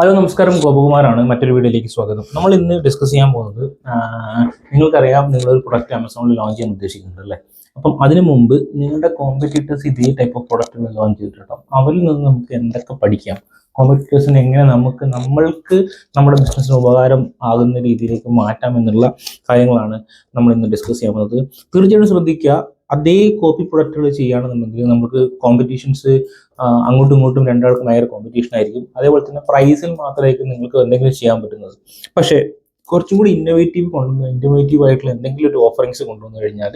Hello നമസ്കാരം, ഗോപകുമാറാണ്. മറ്റൊരു വീഡിയോയിലേക്ക് സ്വാഗതം. നമ്മൾ ഇന്ന് ഡിസ്കസ് ചെയ്യാൻ പോകുന്നത് നിങ്ങൾക്കറിയാം, നിങ്ങളൊരു പ്രൊഡക്റ്റ് ആമസോണിൽ ലോഞ്ച് ചെയ്യാൻ ഉദ്ദേശിക്കുന്നുണ്ട് അല്ലേ? അപ്പം അതിനു മുമ്പ് നിങ്ങളുടെ കോമ്പറ്റീറ്റേഴ്സ് ഇതേ ടൈപ്പ് ഓഫ് പ്രൊഡക്റ്റുകൾ ലോഞ്ച് ചെയ്തിട്ടുണ്ടാവും. അവരിൽ നിന്ന് നമുക്ക് എന്തൊക്കെ പഠിക്കാം, കോമ്പറ്റീറ്റേഴ്സിനെ എങ്ങനെ നമ്മൾക്ക് നമ്മുടെ ബിസിനസ്സിന് ഉപകാരം ആകുന്ന രീതിയിലേക്ക് മാറ്റാം എന്നുള്ള കാര്യങ്ങളാണ് നമ്മൾ ഇന്ന് ഡിസ്കസ് ചെയ്യാൻ പോകുന്നത്. തീർച്ചയായിട്ടും ശ്രദ്ധിക്കുക, അതേ കോപ്പി പ്രൊഡക്റ്റുകൾ ചെയ്യുകയാണെന്നുണ്ടെങ്കിൽ നമുക്ക് കോമ്പറ്റീഷൻസ് അങ്ങോട്ടും ഇങ്ങോട്ടും രണ്ടാൾക്കും ഭയങ്കര കോമ്പറ്റീഷൻ ആയിരിക്കും. അതേപോലെ തന്നെ പ്രൈസിൽ മാത്രമായിരിക്കും നിങ്ങൾക്ക് എന്തെങ്കിലും ചെയ്യാൻ പറ്റുന്നത്. പക്ഷേ കുറച്ചും കൂടി ഇന്നോവേറ്റീവ് ആയിട്ടുള്ള എന്തെങ്കിലും ഒരു ഓഫറിങ്സ് കൊണ്ടുവന്നു കഴിഞ്ഞാൽ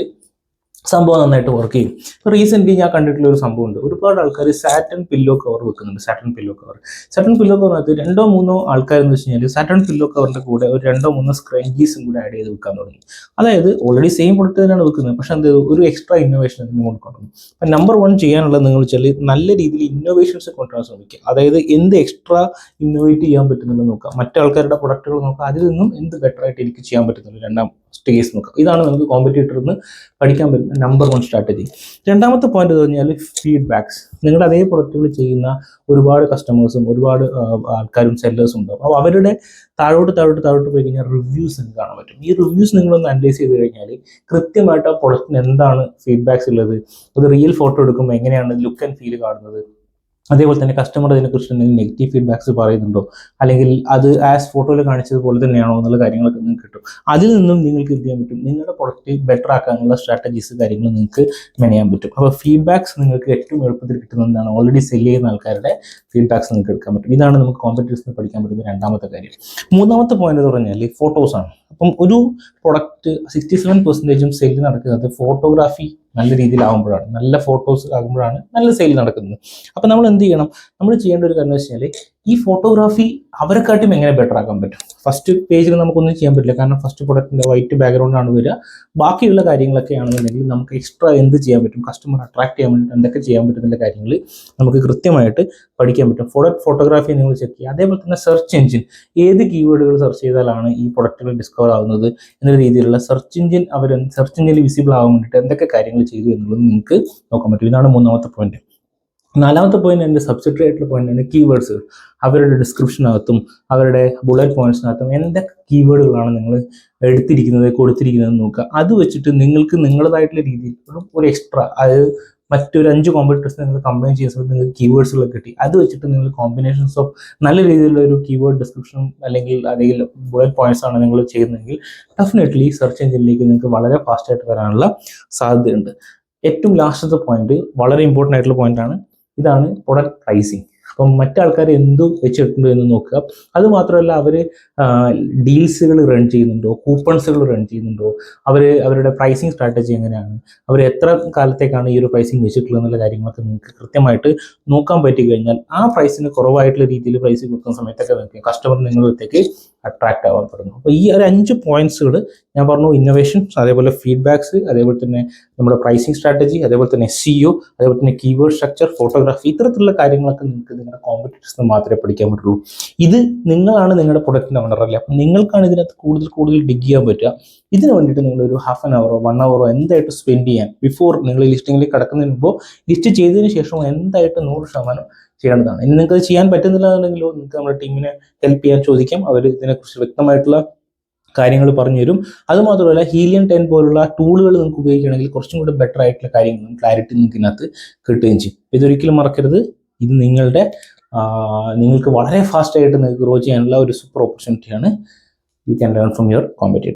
സംഭവം നന്നായിട്ട് വർക്ക് ചെയ്യും. ഇപ്പോൾ റീസെൻ്റ്ലി ഞാൻ കണ്ടിട്ടുള്ള ഒരു സംഭവമുണ്ട്. ഒരുപാട് ആൾക്കാർ സാറ്റൻ പില്ലോ കവർ വെക്കുന്നുണ്ട്. സാറ്റൻ പില്ലോ കവറിനകത്ത് 2-3 ആൾക്കാരെന്ന് വെച്ച് കഴിഞ്ഞാൽ സാറ്റൻ പില്ലോ കവറിൻ്റെ കൂടെ ഒരു 2-3 സ്ക്രഞ്ചീസും കൂടെ ആഡ് ചെയ്ത് വെക്കാൻ തുടങ്ങി. അതായത് ഓൾറെഡി സെയിം പ്രൊഡക്റ്റ് തന്നെയാണ് വെക്കുന്നത്, പക്ഷേ എന്ത് ഒരു എക്സ്ട്രാ ഇന്നോവേഷൻ അതിന് കൊണ്ടുവന്നു. അപ്പം നമ്പർ 1 ചെയ്യാനുള്ളത് നിങ്ങൾ വെച്ചാൽ നല്ല രീതിയിൽ ഇന്നോവേഷൻസ് കൊണ്ടുവരാൻ ശ്രമിക്കുക. അതായത് എന്ത് എക്സ്ട്രാ ഇന്നോവേറ്റ് ചെയ്യാൻ പറ്റുന്നുണ്ടെന്ന് നോക്കുക. മറ്റാൾക്കാരുടെ പ്രൊഡക്റ്റുകൾ നോക്കുക, അതിൽ നിന്നും എന്ത് ബെറ്റർ ആയിട്ട് എനിക്ക് ചെയ്യാൻ പറ്റുന്നുണ്ട് രണ്ടാം സ്റ്റേജ് നോക്കുക. ഇതാണ് നമുക്ക് കോമ്പറ്റീറ്ററിൽ നിന്ന് പഠിക്കാൻ പറ്റുന്ന നമ്പർ 1 സ്ട്രാറ്റജി. രണ്ടാമത്തെ പോയിന്റ് എന്ന് പറഞ്ഞാൽ ഫീഡ്ബാക്സ്. നിങ്ങളുടെ അതേ പ്രൊഡക്റ്റുകൾ ചെയ്യുന്ന ഒരുപാട് കസ്റ്റമേഴ്സും ഒരുപാട് ആൾക്കാരും സെല്ലേഴ്സും ഉണ്ടാവും. അപ്പോൾ അവരുടെ താഴോട്ട് പോയി കഴിഞ്ഞാൽ റിവ്യൂസ് നിങ്ങൾക്ക് കാണാൻ പറ്റും. ഈ റിവ്യൂസ് നിങ്ങളൊന്ന് അനലൈസ് ചെയ്ത് കഴിഞ്ഞാൽ കൃത്യമായിട്ട് ആ പ്രൊഡക്റ്റിന് എന്താണ് ഫീഡ്ബാക്സ് ഉള്ളത്, ഒരു റിയൽ ഫോട്ടോ എടുക്കുമ്പോൾ എങ്ങനെയാണ് ലുക്ക് ആൻഡ് ഫീൽ കാണുന്നത്, അതേപോലെ തന്നെ കസ്റ്റമർ ഇതിനെക്കുറിച്ച് എന്തെങ്കിലും നെഗറ്റീവ് ഫീഡ്ബാക്സ് പറയുന്നുണ്ടോ, അല്ലെങ്കിൽ അത് ആസ് ഫോട്ടോയിൽ കാണിച്ചതുപോലെ തന്നെയാണോ എന്നുള്ള കാര്യങ്ങളൊക്കെ നിങ്ങൾക്ക് കിട്ടും. അതിൽ നിന്നും നിങ്ങൾക്ക് എന്ത് ചെയ്യാൻ പറ്റും, നിങ്ങളുടെ പ്രൊഡക്റ്റ് ബെറ്റർ ആക്കാനുള്ള സ്ട്രാറ്റജീസ് കാര്യങ്ങൾ നിങ്ങൾക്ക് മെനയാൻ പറ്റും. അപ്പോൾ ഫീഡ്ബാക്സ് നിങ്ങൾക്ക് ഏറ്റവും എളുപ്പത്തിൽ കിട്ടുന്നതാണ്. ഓൾറെഡി സെല് ചെയ്യുന്ന ആൾക്കാരുടെ ഫീഡ്ബാക്സ് നിങ്ങൾക്ക് എടുക്കാൻ പറ്റും. ഇതാണ് നമുക്ക് കോമ്പറ്റീറ്റേഴ്സിന് പഠിക്കാൻ പറ്റുന്ന രണ്ടാമത്തെ കാര്യം. മൂന്നാമത്തെ പോയിന്റ് എന്ന് പറഞ്ഞാൽ ഫോട്ടോസാണ്. അപ്പം ഒരു പ്രൊഡക്റ്റ് 67% സെയിൽ നടക്കുന്നത് ഫോട്ടോഗ്രാഫി നല്ല രീതിയിലാകുമ്പോഴാണ്, നല്ല ഫോട്ടോസ് ആകുമ്പോഴാണ് നല്ല സെയിൽ നടക്കുന്നത്. അപ്പം നമ്മൾ എന്ത് ചെയ്യണം, നമ്മൾ ചെയ്യേണ്ട ഒരു കാര്യം എന്ന് വെച്ചാൽ ഈ ഫോട്ടോഗ്രാഫി അവരെക്കാട്ടും എങ്ങനെ ബെറ്റർ ആക്കാൻ പറ്റും. ഫസ്റ്റ് പേജിൽ നമുക്കൊന്നും ചെയ്യാൻ പറ്റില്ല, കാരണം ഫസ്റ്റ് പ്രൊഡക്റ്റിൻ്റെ വൈറ്റ് ബാക്ക്ഗ്രൗണ്ടാണ് വരിക. ബാക്കിയുള്ള കാര്യങ്ങളൊക്കെ ആണെന്നുണ്ടെങ്കിൽ നമുക്ക് എക്സ്ട്രാ എന്ത് ചെയ്യാൻ പറ്റും, കസ്റ്റമർ അട്രാക്ട് ചെയ്യാൻ വേണ്ടിയിട്ട് എന്തൊക്കെ ചെയ്യാൻ പറ്റുന്ന കാര്യങ്ങൾ നമുക്ക് കൃത്യമായിട്ട് പഠിക്കാൻ പറ്റും. ഫോട്ടോഗ്രാഫി നിങ്ങൾ ചെക്ക് ചെയ്യുക. അതേപോലെ തന്നെ സെർച്ച് എഞ്ചിൻ, ഏത് കീവേഡുകൾ സെർച്ച് ചെയ്താലാണ് ഈ പ്രൊഡക്റ്റുകൾ ഡിസ്കവർ ആവുന്നത് എന്ന രീതിയിലുള്ള സെർച്ച് എഞ്ചിനിൽ വിസിബിൾ ആവാൻ വേണ്ടിയിട്ട് എന്തൊക്കെ കാര്യങ്ങൾ ചെയ്തു എന്നുള്ളത് നിങ്ങൾക്ക് നോക്കാൻ പറ്റും. ഇതാണ് മൂന്നാമത്തെ പോയിന്റ്. നാലാമത്തെ പോയിന്റ്, എൻ്റെ സബ്സിഡറി ആയിട്ടുള്ള പോയിന്റാണ് കീവേഡ്സ്. അവരുടെ ഡിസ്ക്രിപ്ഷനകത്തും അവരുടെ ബുള്ളറ്റ് പോയിന്റ്സിനകത്തും എന്തൊക്കെ കീവേഡുകളാണ് നിങ്ങൾ കൊടുത്തിരിക്കുന്നത് നോക്കുക. അത് വെച്ചിട്ട് നിങ്ങൾക്ക് നിങ്ങളുടേതായിട്ടുള്ള രീതിയിൽ ഒരു എക്സ്ട്രാ, അതായത് മറ്റൊരു 5 കോമ്പറ്റീറ്റേഴ്സ് നിങ്ങൾ കമ്പൈൻ ചെയ്യുന്ന സമയത്ത് നിങ്ങൾക്ക് കീവേഡ്സുകളൊക്കെ കിട്ടി. അത് വെച്ചിട്ട് നിങ്ങൾ കോമ്പിനേഷൻസ് ഓഫ് നല്ല രീതിയിലുള്ള ഒരു കീവേഡ് ഡിസ്ക്രിപ്ഷനും അല്ലെങ്കിൽ ബുള്ളറ്റ് പോയിന്റ്സ് ആണ് നിങ്ങൾ ചെയ്യുന്നതെങ്കിൽ ഡെഫിനറ്റ്ലി സെർച്ച് എഞ്ചിനിലേക്ക് നിങ്ങൾക്ക് വളരെ ഫാസ്റ്റായിട്ട് വരാനുള്ള സാധ്യതയുണ്ട്. ഏറ്റവും ലാസ്റ്റത്തെ പോയിന്റ് വളരെ ഇമ്പോർട്ടൻ്റ് ആയിട്ടുള്ള പോയിന്റാണ്. ഇതാണ് പ്രൊഡക്റ്റ് പ്രൈസിങ്. അപ്പം മറ്റാൾക്കാർ എന്തു വെച്ചിട്ടുണ്ട് എന്ന് നോക്കുക. അതുമാത്രമല്ല, അവർ ഡീൽസുകൾ റൺ ചെയ്യുന്നുണ്ടോ, കൂപ്പൺസുകൾ റൺ ചെയ്യുന്നുണ്ടോ, അവരുടെ പ്രൈസിങ് സ്ട്രാറ്റജി എങ്ങനെയാണ്, അവർ എത്ര കാലത്തേക്കാണ് ഈ ഒരു പ്രൈസിങ് വെച്ചിട്ടുള്ളത് എന്നുള്ള കാര്യങ്ങളൊക്കെ നിങ്ങൾക്ക് കൃത്യമായിട്ട് നോക്കാൻ പറ്റി കഴിഞ്ഞാൽ ആ പ്രൈസിന് കുറവായിട്ടുള്ള രീതിയിൽ പ്രൈസ് കൊടുക്കുന്ന സമയത്തൊക്കെ നിങ്ങൾക്ക് കസ്റ്റമർ നിങ്ങളിലേക്ക് അട്രാക്ട് ആവാൻ തുടങ്ങും. അപ്പോൾ ഈ ഒരു 5 പോയിന്റ്സുകൾ ഞാൻ പറഞ്ഞു: ഇന്നോവേഷൻ, അതേപോലെ ഫീഡ്ബാക്സ്, അതേപോലെ തന്നെ നമ്മുടെ പ്രൈസിങ് സ്ട്രാറ്റജി, അതേപോലെ തന്നെ SEO, അതേപോലെ തന്നെ കീവേഡ് സ്ട്രക്ചർ, ഫോട്ടോഗ്രാഫി, ഇത്തരത്തിലുള്ള കാര്യങ്ങളൊക്കെ നിങ്ങൾക്ക് നിങ്ങളുടെ കോമ്പറ്റീറ്റേഴ്സിന് മാത്രമേ പഠിക്കാൻ പറ്റുള്ളൂ. ഇത് നിങ്ങളാണ് നിങ്ങളുടെ പ്രൊഡക്റ്റിൻ്റെ ഓണർ അല്ലേ, അപ്പം നിങ്ങൾക്കാണ് ഇതിനകത്ത് കൂടുതൽ ഡിഗ് ചെയ്യാൻ പറ്റുക. ഇതിന് വേണ്ടിയിട്ട് നിങ്ങളൊരു ഹാഫ് ആൻ അവറോ 1 അവറോ എന്തായിട്ട് സ്പെൻഡ് ചെയ്യാൻ, ബിഫോർ നിങ്ങൾ ലിസ്റ്റിംഗിലേക്ക് കടക്കുന്നതിന് മുമ്പോ ലിസ്റ്റ് ചെയ്തതിന് ശേഷം എന്തായിട്ട് 100% ചെയ്യേണ്ടതാണ്. ഇനി നിങ്ങൾക്ക് അത് ചെയ്യാൻ പറ്റുന്നില്ല എന്നുണ്ടെങ്കിലോ നിങ്ങൾക്ക് നമ്മുടെ ടീമിനെ ഹെൽപ്പ് ചെയ്യാൻ ചോദിക്കാം. അവർ ഇതിനെക്കുറിച്ച് വ്യക്തമായിട്ടുള്ള കാര്യങ്ങൾ പറഞ്ഞു തരും. അതുമാത്രമല്ല, ഹീലിയം 10 പോലുള്ള ടൂളുകൾ നിങ്ങൾക്ക് ഉപയോഗിക്കുകയാണെങ്കിൽ കുറച്ചും കൂടെ ബെറ്റർ ആയിട്ടുള്ള കാര്യങ്ങളും ക്ലാരിറ്റി നിങ്ങൾക്ക് ഇതിനകത്ത് കിട്ടുകയും ചെയ്യും. ഇതൊരിക്കലും മറക്കരുത്. ഇത് നിങ്ങൾക്ക് വളരെ ഫാസ്റ്റ് ആയിട്ട് നിങ്ങൾക്ക് ഗ്രോ ചെയ്യാനുള്ള ഒരു സൂപ്പർ ഓപ്പർച്യൂണിറ്റിയാണ്. You can learn from your competitor.